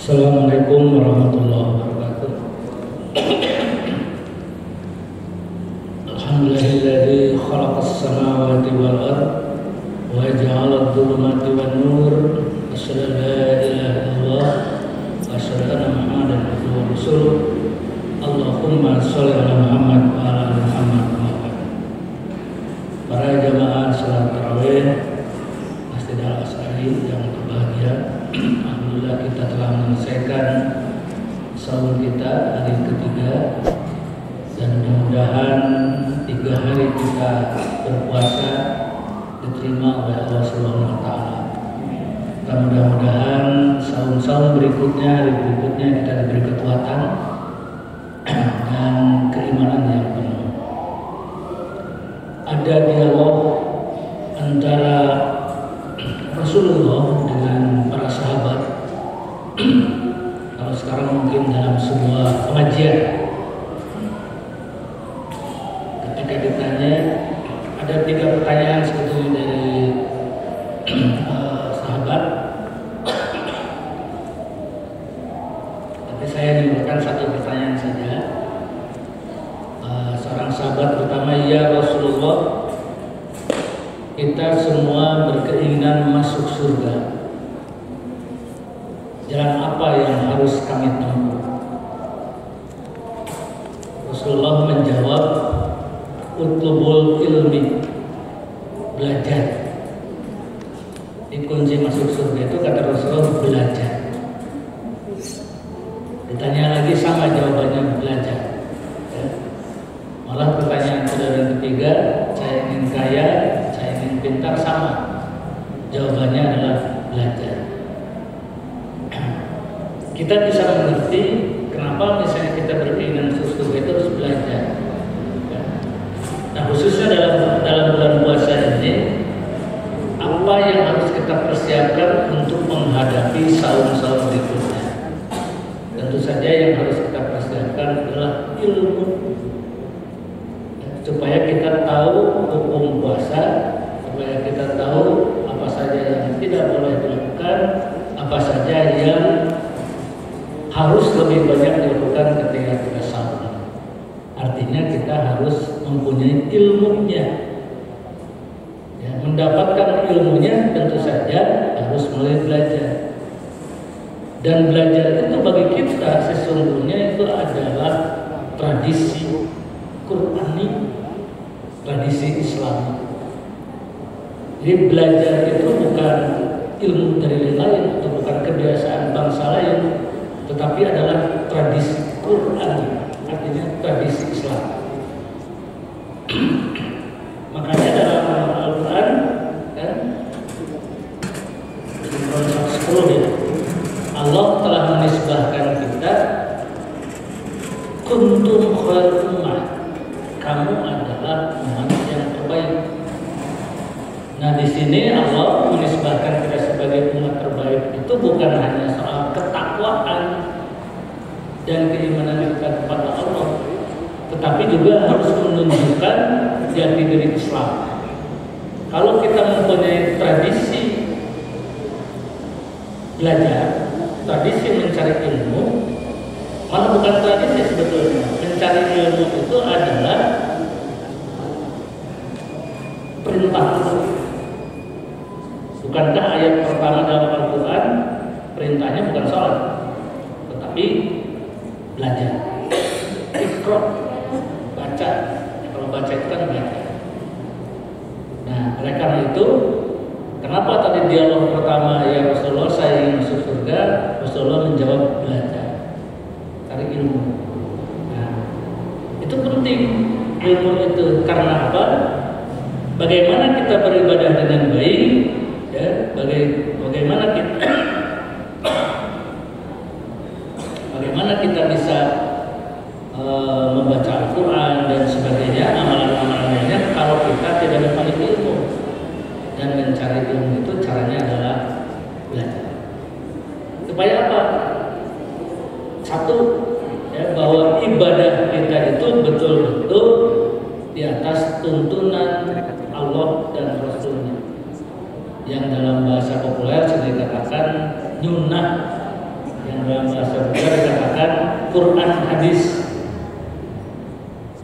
Assalamualaikum warahmatullahi wabarakatuh. Alhamdulillahilladzi khalaqas samawati wal ardh wa ja'ala adh-dhulumati wan nur. Asyhadu an la ilaha illallah wa asyhadu anna Muhammadan abduhu wa rasuluh. Allahumma shalli ala Muhammad wa ala ali Muhammad. Para jamaah salat tarawih Masjid Al-Azhari yang berbahagia, alhamdulillah kita telah menyelesaikan sahur kita hari ketiga, dan mudah-mudahan 3 hari kita berpuasa diterima oleh Allah Subhanahu wa taala. Dan mudah-mudahan sahur-sahur berikutnya, hari berikutnya kita diberi kekuatan dan keimanan yang penuh. Ada dialog antara Rasulullah dengan para sahabat. Kalau sekarang mungkin dalam sebuah pengajian, ketika ditanya, ada 3 pertanyaan sebetulnya dari sahabat, tapi saya menyimpulkan 1 pertanyaan saja. Seorang sahabat pertama, ya Rasulullah, kita semua berkeinginan masuk surga. Jalan apa yang harus kami tempuh? Rasulullah menjawab, utlubul ilmi, belajar. Di kunci masuk surga itu kata Rasulullah belajar. Ditanya lagi sama jawabannya belajar. Malah pertanyaan kedua dan ketiga, saya ingin kaya, saya ingin pintar, sama. Jawabannya adalah belajar. Kita bisa mengerti kenapa misalnya kita berkeinginan masuk itu harus belajar. Nah, khususnya dalam bulan puasa ini, apa yang harus kita persiapkan untuk menghadapi sahur-sahur berikutnya? Tentu saja yang harus kita persiapkan adalah ilmu, supaya kita tahu hukum puasa, supaya kita tahu apa saja yang tidak boleh dilakukan, apa saja yang harus lebih banyak dilakukan ketika kita sahur. Artinya kita harus mempunyai ilmunya. Ya, mendapatkan ilmunya tentu saja harus mulai belajar. Dan belajar itu bagi kita sesungguhnya itu adalah tradisi Qur'ani, tradisi Islam. Jadi belajar itu bukan ilmu dari lain atau bukan kebiasaan bangsa lain, tetapi adalah tradisi Qur'ani, artinya tradisi Islam. Makanya dalam Al-Quran kan, di Quran 10 ya, Allah telah menisbahkan kita kuntum khairu ummah, kamu adalah umat yang terbaik. Nah, di sini Allah menisbahkan kita sebagai umat terbaik itu bukan hanya soal ketakwaan dan keimanan kita kepada Allah, tetapi juga harus menunjukkan jati diri Islam. Kalau kita mempunyai tradisi belajar, tradisi mencari ilmu, malah bukan tradisi sebetulnya. Mencari ilmu itu adalah perintah. Bukankah ayat pertama dalam Al-Quran perintahnya bukan sholat, tetapi belajar. Iqra, baca. Kalau baca itu kan baca. Nah, oleh karena itu, kenapa tadi dialog pertama, ya Rasulullah saya ingin masuk surga, Rasulullah menjawab belajar, cari ilmu. Nah, itu penting ilmu itu. Karena apa? Bagaimana kita beribadah dengan baik, ya, bagaimana kita bisa membaca Al-Quran dan sebagainya, amalan-amalan lainnya, kalau kita tidak memiliki ilmu. Dan mencari ilmu itu caranya adalah belajar. Supaya apa? Satu, ya, bahwa ibadah kita itu betul-betul di atas tuntunan Allah dan Rasulnya. yang dalam bahasa populer sering dikatakan nyunah, yang dalam bahasa Buddha dikatakan Quran hadis.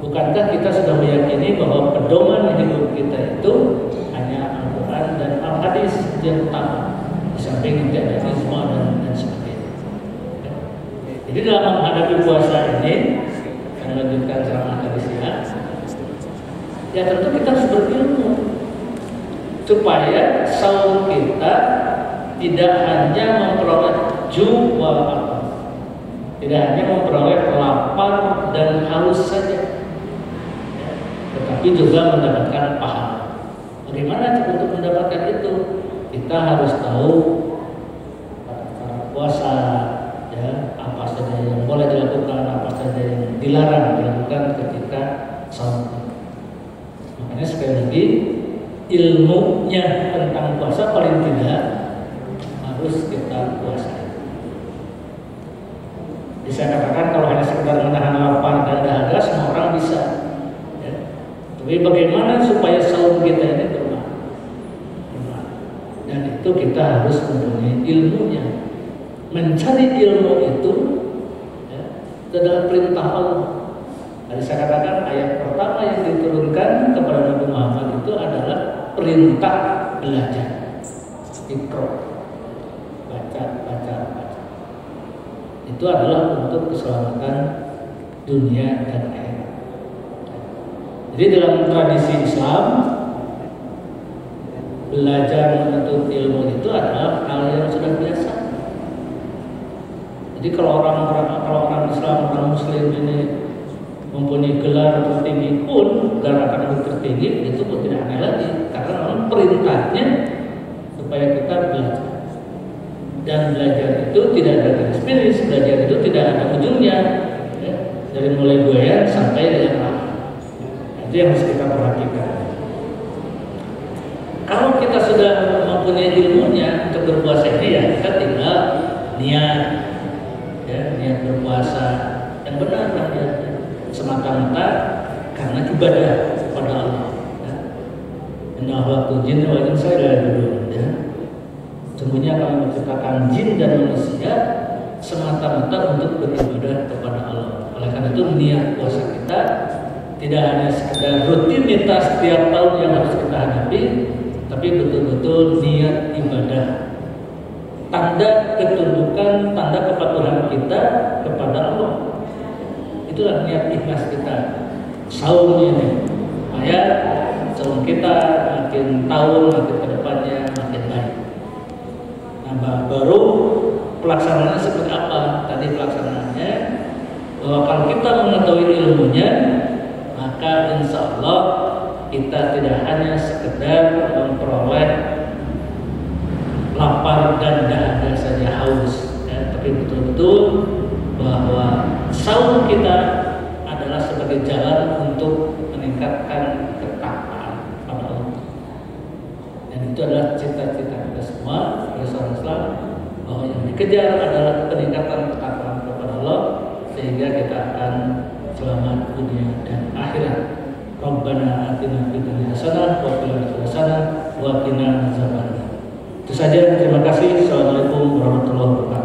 Bukankah kita sudah meyakini bahwa pedoman hidup kita itu hanya Al-Quran dan Al-Hadis yang utama, di samping idealisme dan sebagainya. Jadi dalam menghadapi puasa ini, yang melanjutkan ceramah tadi siang, ya tentu kita harus berilmu supaya saum kita tidak hanya memperoleh tidak hanya memperoleh lapar dan haus saja, tetapi juga mendapatkan pahala. Bagaimana untuk mendapatkan itu? Kita harus tahu puasa, ya, apa saja yang boleh dilakukan, apa saja yang dilarang dilakukan ketika saum. Makanya sekali lagi, ilmunya tentang puasa paling tidak harus kita kuasai. Bisa katakan kalau hanya sekedar menahan lapar dan dahaga semua orang bisa. Tapi bagaimana supaya saum kita ini bermanfaat? Dan itu kita harus mempunyai ilmunya. Mencari ilmu itu, ya, adalah perintah Allah. Tadi saya katakan ayat pertama yang diturunkan kepada Nabi Muhammad itu adalah perintah belajar. Iqra, baca. Itu adalah untuk keselamatan dunia dan akhirat. Jadi dalam tradisi Islam, belajar menuntut ilmu itu adalah hal yang sudah biasa. Jadi kalau orang Islam, orang Muslim ini mempunyai gelar tertinggi pun, gelar akademik tertinggi, itu pun tidak aneh lagi, karena memang perintahnya supaya kita belajar. Dan belajar itu tidak ada garis finish, belajar itu tidak ada ujungnya, ya, dari mulai goyang sampai dengan akhir. Itu yang harus kita perhatikan. Kalau kita sudah mempunyai ilmunya untuk berpuasa ini, ya kita tinggal niat, ya, niat berpuasa yang benar, ya, semata-mata karena ibadah kepada Allah. Inna khalaqtul jinna wal insa liya'budun. Sesungguhnya kami menciptakan jin dan manusia semata-mata untuk beribadah kepada Allah. Oleh karena itu niat puasa kita tidak hanya sekedar rutinitas setiap tahun yang harus kita hadapi, tapi betul-betul niat ibadah, tanda ketundukan, tanda kepatuhan kita kepada Allah. Itulah niat ikhlas kita saum ini, supaya saum kita makin tahun, makin kedepannya makin baik. Nah, baru pelaksanaannya seperti apa? Tadi pelaksanaannya bahwa kalau kita mengetahui ilmunya, maka insya Allah kita tidak hanya sekedar memperoleh lapar dan dahaga saja haus, ya, tapi betul-betul bahwa saum kita adalah sebagai jalan untuk meningkatkan ketakwaan pada Allah. Dan itu adalah cita-cita kita semua sebagai seorang Islam, bahwa yang dikejar adalah peningkatan ketakwaan kepada Allah, sehingga kita akan selamat dunia dan akhirat. Rabbana atina fid dunya hasanah wa fil akhirati hasanah wa qina adzabannar. Itu saja, terima kasih. Assalamualaikum warahmatullahi wabarakatuh.